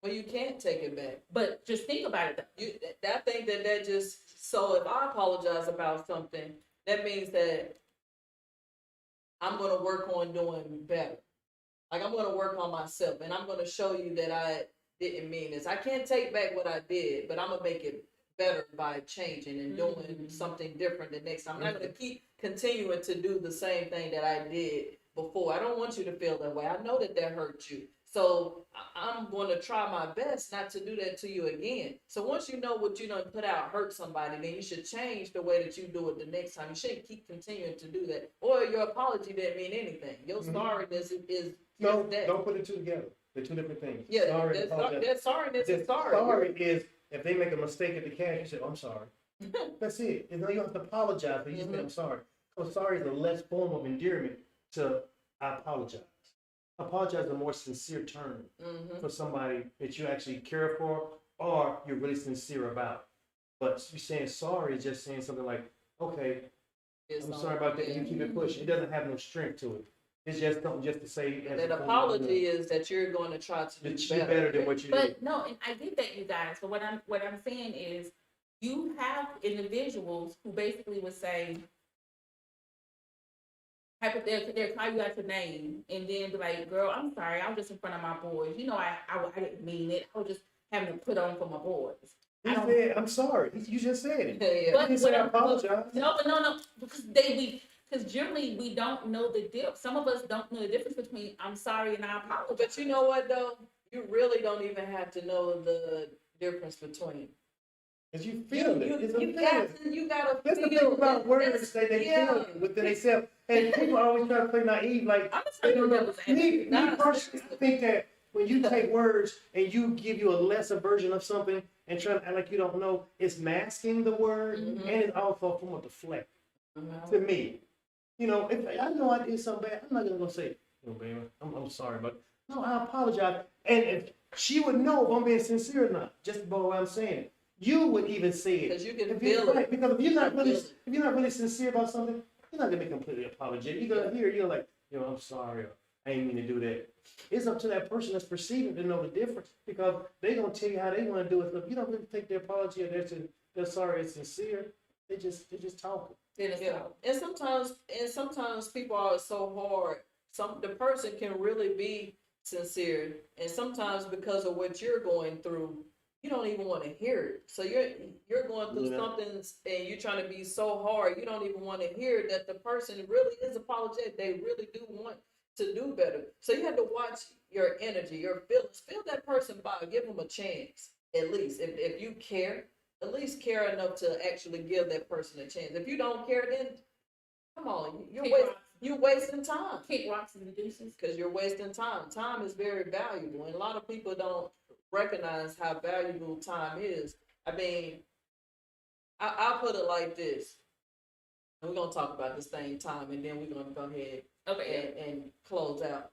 Speaker 2: Well, you can't take it back.
Speaker 4: But just think about it.
Speaker 2: I think that just, so if I apologize about something, that means that I'm going to work on doing better. Like I'm going to work on myself, and I'm going to show you that I didn't mean this. I can't take back what I did, but I'm going to make it better by changing and doing something different the next time. I'm not going to keep continuing to do the same thing that I did before. I don't want you to feel that way. I know that hurt you. So I'm going to try my best not to do that to you again. So once you know what you done put out hurt somebody, then you should change the way that you do it the next time. You shouldn't keep continuing to do that. Or your apology didn't mean anything. Your sorriness is
Speaker 3: No,
Speaker 2: that.
Speaker 3: don't put the two together. They're two different things.
Speaker 2: Yeah,
Speaker 3: Sorry, and apologize.
Speaker 2: that sorriness is
Speaker 3: Just
Speaker 2: sorry.
Speaker 3: sorry is if they make a mistake at the cash, you say, I'm sorry. That's it. You know, you don't have to apologize, but you just say, I'm sorry. Because sorry is a less form of endearment to I apologize. Apologize is a more sincere term for somebody that you actually care for or you're really sincere about. But you saying sorry is just saying something like, okay, I'm sorry about that, and you keep it pushing. It doesn't have no strength to it. It's just something just to say. As
Speaker 2: That
Speaker 3: a form of,
Speaker 2: apology is that you're going to try to do
Speaker 3: better than what you did.
Speaker 4: But no, and I get that, you guys. But what I'm saying is, you have individuals who basically would say, hypothetically, they'll call you out your name, and then be like, "Girl, I'm sorry. I was just in front of my boys. You know, I didn't mean it. I was just having to put on for my boys."
Speaker 3: He said, I'm sorry. You just said it.
Speaker 2: Yeah.
Speaker 3: But he said, I apologize.
Speaker 4: No, because because generally we don't know the difference. Some of us don't know the difference between I'm sorry and I apologize.
Speaker 2: But you know what though? You really don't even have to know the difference between.
Speaker 3: Because you feel it. It's a feeling.
Speaker 2: You gotta
Speaker 3: That's the
Speaker 2: feel
Speaker 3: thing about
Speaker 2: it.
Speaker 3: words that they
Speaker 2: Yeah.
Speaker 3: feel within themselves. And people always try to play naive, like,
Speaker 4: I'm
Speaker 3: they don't know.
Speaker 4: sorry,
Speaker 3: Me
Speaker 2: Nah.
Speaker 3: personally, I think that when you take words and you give you a lesser version of something and try to act like you don't know, it's masking the word and it's also a form of deflect to me. You know, if I know I did something bad, I'm not gonna say, "No, baby, I'm sorry," but no, I apologize. And if she would know if I'm being sincere or not, just about what I'm saying. You would even say it.
Speaker 2: Because you can
Speaker 3: If
Speaker 2: feel
Speaker 3: you're
Speaker 2: it.
Speaker 3: right, because if you're not really,
Speaker 2: Feel it.
Speaker 3: if you're not really sincere about something, you're not gonna be completely apologetic. You're gonna hear, you're like, I'm sorry, or I ain't mean to do that. It's up to that person that's perceiving to know the difference, because they're gonna tell you how they want to do it. So if you don't really take their apology or they're sorry, it's sincere. They're just talking.
Speaker 2: Yeah. And sometimes people are so hard. The person can really be sincere, and sometimes because of what you're going through, you don't even want to hear it. So you're going through something and you're trying to be so hard, you don't even want to hear that the person really is apologetic. They really do want to do better. So you have to watch your energy, your feelings. Feel that person by, give them a chance. At least if you care, at least care enough to actually give that person a chance. If you don't care, then come on, you're wasting time.
Speaker 4: Kick rocks and the deuces.
Speaker 2: Because you're wasting time. Time is very valuable, and a lot of people don't recognize how valuable time is. I mean, I'll put it like this. We're gonna talk about this thing, time, and then we're gonna go ahead and close out.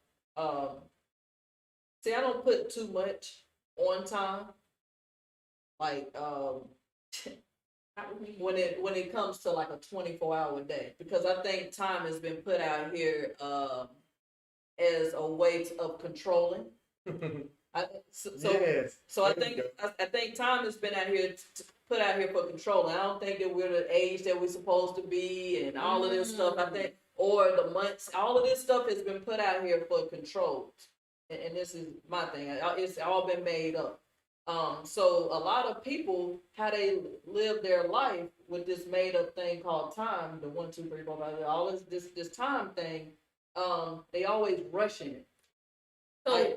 Speaker 2: See, I don't put too much on time. Like when it comes to like a 24-hour day, because I think time has been put out here as a way of controlling.
Speaker 3: Yes.
Speaker 2: So I think time has been out here put out here for control. I don't think that we're the age that we're supposed to be and all of this stuff. I think, or the months, all of this stuff has been put out here for control. And this is my thing. It's all been made up. So a lot of people, how they live their life with this made up thing called time, the 1, 2, 3, 4, 5, all this time thing, they always rushing it. So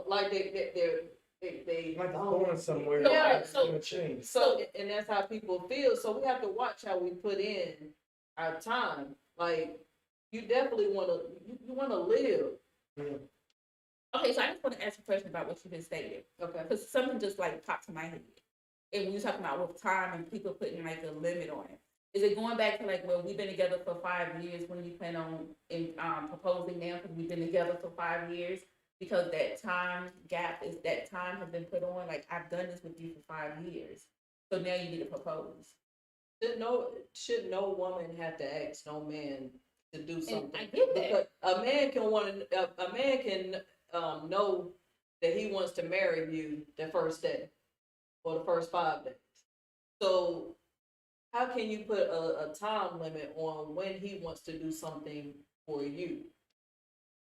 Speaker 2: like they
Speaker 3: like going somewhere.
Speaker 2: Yeah,
Speaker 3: It's gonna change.
Speaker 2: So, and that's how people feel. So we have to watch how we put in our time. Like, you definitely want to live.
Speaker 3: Yeah.
Speaker 4: Okay, so I just want to ask a question about what you just stated.
Speaker 2: Okay.
Speaker 4: Because something just like popped to my head. And when you're talking about with time and people putting like a limit on it, is it going back to like, well, we've been together for 5 years, when you plan on proposing now because we've been together for 5 years? Because that time gap has been put on. Like, I've done this with you for 5 years, so now you need to propose.
Speaker 2: Should no woman have to ask no man to do something?
Speaker 4: And I get that.
Speaker 2: Because a man can know that he wants to marry you the first day or the first 5 days. So how can you put a time limit on when he wants to do something for you?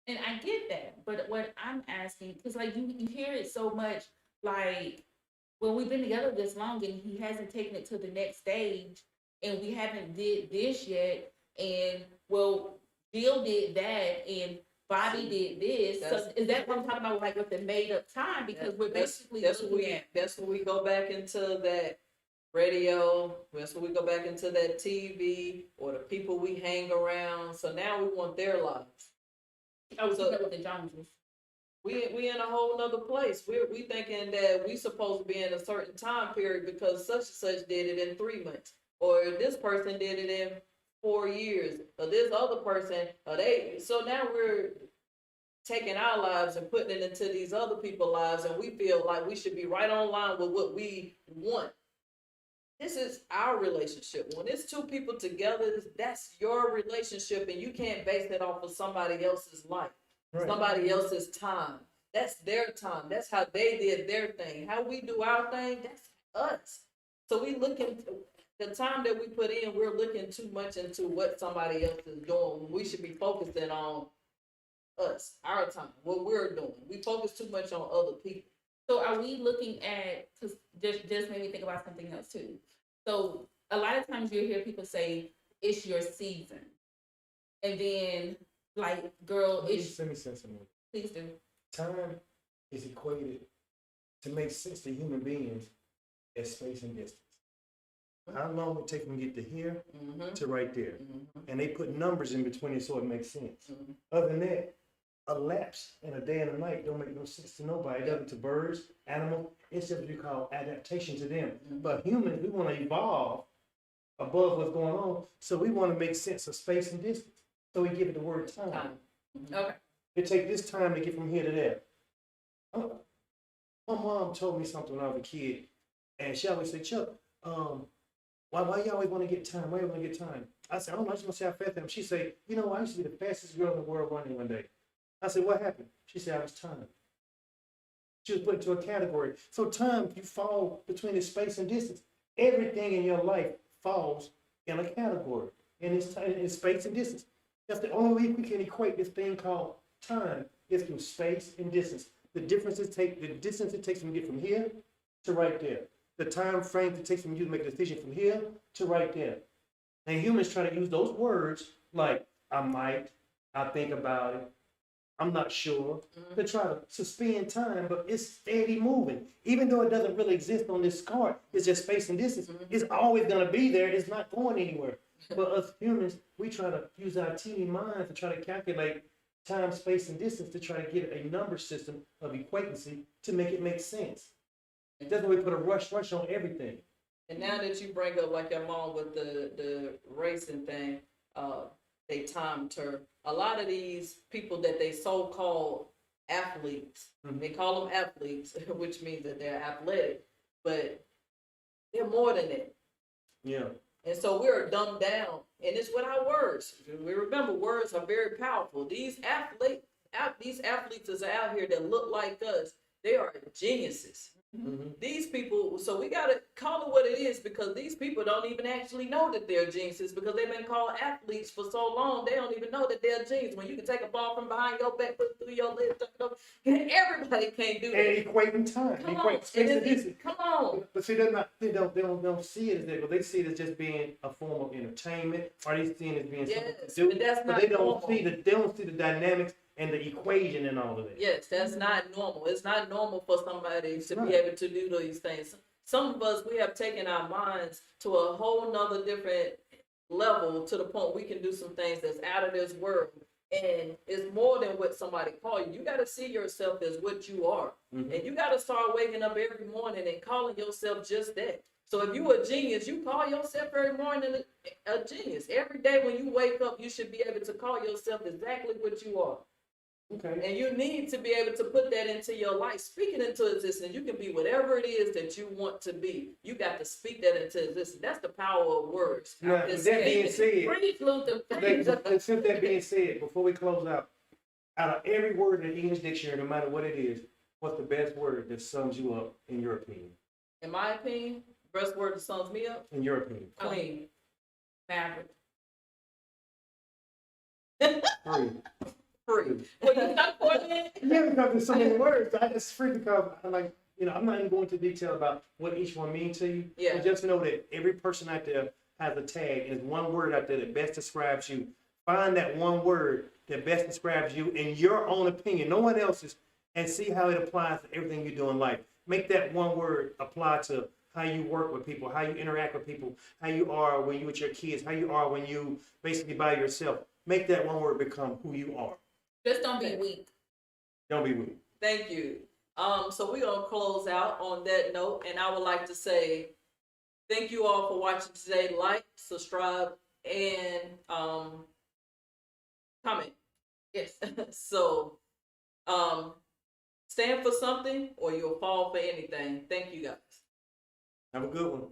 Speaker 4: And I get that, but what I'm asking, because like you hear it so much, like, well, we've been together this long and he hasn't taken it to the next stage, and we haven't did this yet, and well, Jill did that, and Bobby did this. So is that what I'm talking about, like with the made up time? Because we're basically
Speaker 2: that's when
Speaker 4: looking at.
Speaker 2: that's when we go back into that radio. That's when we go back into that TV or the people we hang around. So now we want their lives.
Speaker 4: I was
Speaker 2: So-
Speaker 4: looking at with the Joneses.
Speaker 2: We in a whole nother place. We thinking that we supposed to be in a certain time period because such and such did it in 3 months, or this person did it in 4 years, or this other person, or they. So now we're taking our lives and putting it into these other people's lives, and we feel like we should be right on line with what we want. This is our relationship. When it's two people together, that's your relationship, and you can't base it off of somebody else's life.
Speaker 3: Right.
Speaker 2: Somebody else's time. That's their time. That's how they did their thing. How we do our thing, that's us. So we looking the time that we put in, we're looking too much into what somebody else is doing. We should be focusing on us, our time, what we're doing. We focus too much on other people.
Speaker 4: So are we looking at, because just made me think about something else too. So a lot of times you'll hear people say, it's your season. And then like, girl,
Speaker 3: Let me
Speaker 4: it's,
Speaker 3: let me say something.
Speaker 4: please do.
Speaker 3: Time is equated to make sense to human beings as space and distance. How long it take them to get to here
Speaker 2: Mm-hmm.
Speaker 3: to right there.
Speaker 2: Mm-hmm.
Speaker 3: And they put numbers in between it so it makes sense.
Speaker 2: Mm-hmm.
Speaker 3: Other than that, a lapse in a day and a night don't make no sense to nobody. It doesn't to birds, animals. It's just what you call adaptation to them.
Speaker 2: Mhm.
Speaker 3: But humans, we want to evolve above what's going on. So we want to make sense of space and distance. So we give it the word time.
Speaker 2: Time. Mhm.
Speaker 4: Okay.
Speaker 3: It take this time to get from here to there. My mom told me something when I was a kid, and she always said, Chuck, why you always want to get time? Why you want to get time? I said, I don't know, I just want to see how fast I am. She said, you know, I used to be the fastest girl in the world running one day. I said, what happened? She said, I was time. She was put into a category. So time, you fall between the space and distance. Everything in your life falls in a category, and it's time, in space and distance. That's the only way we can equate this thing called time is through space and distance. The distance it takes from get from here to right there. The time frame it takes from you to make a decision from here to right there. And humans try to use those words like I might, I think about it, I'm not sure, to try to suspend time, but it's steady moving. Even though it doesn't really exist on this card, it's just space and distance. It's always gonna be there, it's not going anywhere. But us humans, we try to use our teeny minds to try to calculate time, space, and distance to try to get a number system of equatancy to make it make sense. That's why we put a rush on everything.
Speaker 2: And now that you bring up like your mom with the racing thing, they timed her. A lot of these people that they so-called athletes,
Speaker 3: Mhm.
Speaker 2: they call them athletes, which means that they're athletic, but they're more than that.
Speaker 3: Yeah.
Speaker 2: And so we're dumbed down, and it's with our words. We remember words are very powerful. These athletes are out here that look like us. They are geniuses.
Speaker 3: Mm-hmm.
Speaker 2: These people, so we gotta call it what it is because these people don't even actually know that they're geniuses because they've been called athletes for so long. They don't even know that they're genius. When you can take a ball from behind your back, put it through your legs, everybody can't do that.
Speaker 3: And equating time,
Speaker 2: Come on,
Speaker 3: equate space and distance.
Speaker 2: come on.
Speaker 3: But see, they don't see it as that, but they see it as just being a form of entertainment, or they see it as being something
Speaker 2: Yes,
Speaker 3: to do.
Speaker 2: but that's
Speaker 3: But
Speaker 2: not
Speaker 3: they don't
Speaker 2: normal.
Speaker 3: they don't see the dynamics and the equation and all of that.
Speaker 2: Yes, that's not normal. It's not normal for somebody to
Speaker 3: Right.
Speaker 2: be able to do these things. Some of us, we have taken our minds to a whole nother different level to the point we can do some things that's out of this world. And it's more than what somebody call you. You got to see yourself as what you are.
Speaker 3: Mhm.
Speaker 2: And you got to start waking up every morning and calling yourself just that. So if you a genius, you call yourself every morning a genius. Every day when you wake up, you should be able to call yourself exactly what you are.
Speaker 3: Okay.
Speaker 2: And you need to be able to put that into your life. Speak it into existence. You can be whatever it is that you want to be. You got to speak that into existence. That's the power of words.
Speaker 3: Now, with that being said,
Speaker 4: Preach, Luther. Preach.
Speaker 3: since that being said, before we close out of every word in the English dictionary, no matter what it is, what's the best word that sums you up in your opinion?
Speaker 2: In my opinion, best word that sums me up,
Speaker 3: In your opinion.
Speaker 2: clean.
Speaker 4: Maverick.
Speaker 3: Free.
Speaker 2: Free.
Speaker 4: Well, you stuck for it?
Speaker 3: Yeah, because there's so many words. I just free because I'm like, I'm not even going into detail about what each one means to you.
Speaker 2: Yeah.
Speaker 3: But just know that every person out there has a tag. There's one word out there that best describes you. Find that one word that best describes you in your own opinion, no one else's, and see how it applies to everything you do in life. Make that one word apply to how you work with people, how you interact with people, how you are when you with your kids, how you are when you basically by yourself. Make that one word become who you are.
Speaker 4: Just don't be weak.
Speaker 3: Don't be weak.
Speaker 2: Thank you. So we're gonna close out on that note, and I would like to say thank you all for watching today. Like, subscribe, and comment.
Speaker 4: Yes.
Speaker 2: So stand for something or you'll fall for anything. Thank you guys.
Speaker 3: Have a good one.